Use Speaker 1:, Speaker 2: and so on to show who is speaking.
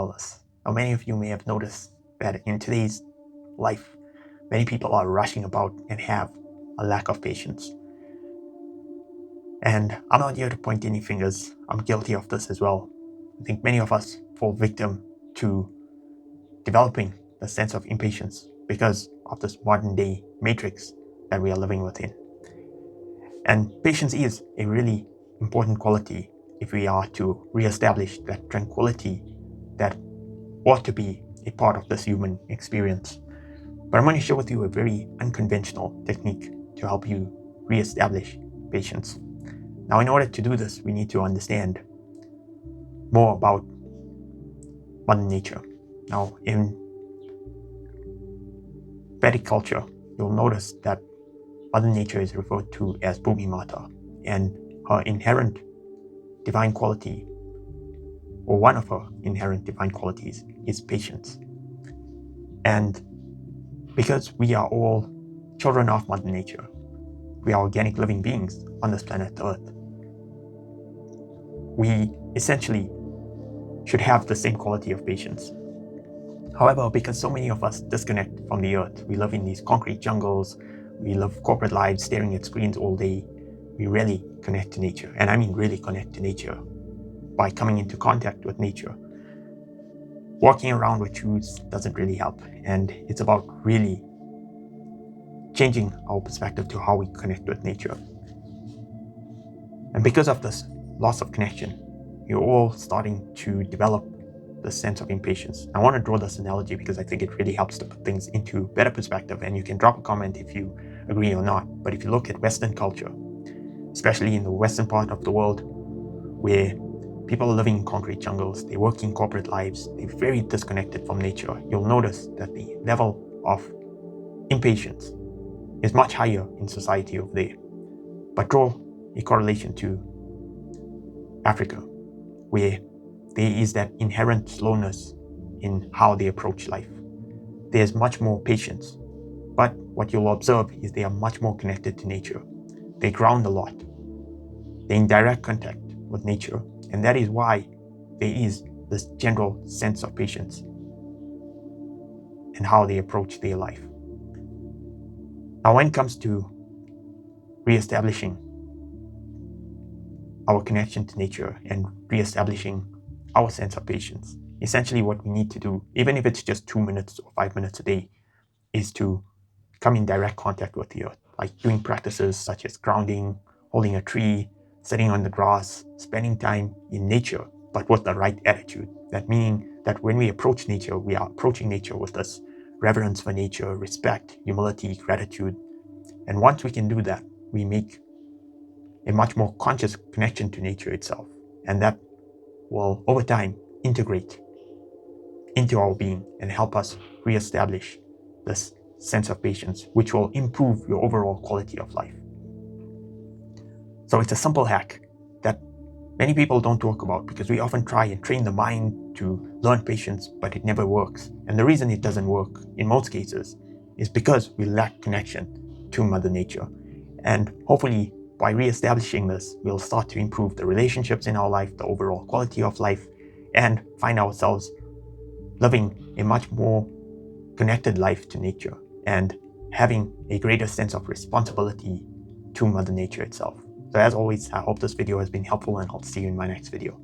Speaker 1: wellness. Now, many of you may have noticed that in today's life, many people are rushing about and have a lack of patience. And I'm not here to point any fingers. I'm guilty of this as well. I think many of us fall victim to developing the sense of impatience because of this modern day matrix that we are living within. And patience is a really important quality if we are to reestablish that tranquility that ought to be a part of this human experience. But I'm going to share with you a very unconventional technique to help you reestablish patience. Now, in order to do this, we need to understand more about Mother Nature. Now, in Vedic culture, you'll notice that Mother Nature is referred to as Bhūmi Mātā, and her inherent divine quality, or one of her inherent divine qualities, is patience. And because we are all children of Mother Nature, we are organic living beings on this planet Earth, we essentially should have the same quality of patience. However, because so many of us disconnect from the earth, we live in these concrete jungles, we live corporate lives staring at screens all day, we rarely connect to nature. And I mean really connect to nature by coming into contact with nature. Walking around with shoes doesn't really help, and it's about really changing our perspective to how we connect with nature. And because of this loss of connection, you're all starting to develop the sense of impatience. I want to draw this analogy because I think it really helps to put things into better perspective, and you can drop a comment if you agree or not. But if you look at Western culture, especially in the Western part of the world, where people are living in concrete jungles, they work in corporate lives, they're very disconnected from nature, you'll notice that the level of impatience is much higher in society over there. But draw a correlation to Africa, where there is that inherent slowness in how they approach life. There's much more patience, but what you'll observe is they are much more connected to nature. They ground a lot. They're in direct contact with nature, and that is why there is this general sense of patience in how they approach their life. Now, when it comes to reestablishing our connection to nature and reestablishing our sense of patience, essentially what we need to do, even if it's just 2 minutes or 5 minutes a day, is to come in direct contact with the earth, like doing practices such as grounding, holding a tree, sitting on the grass, spending time in nature, but with the right attitude. That meaning that when we approach nature, we are approaching nature with this reverence for nature, respect, humility, gratitude. And once we can do that, we make a much more conscious connection to nature itself. And that will, over time, integrate into our being and help us reestablish this sense of patience, which will improve your overall quality of life. So it's a simple hack that many people don't talk about because we often try and train the mind to learn patience, but it never works. And the reason it doesn't work in most cases is because we lack connection to Mother Nature. And hopefully, by reestablishing this, we'll start to improve the relationships in our life, the overall quality of life, and find ourselves living a much more connected life to nature and having a greater sense of responsibility to Mother Nature itself. So as always, I hope this video has been helpful, and I'll see you in my next video.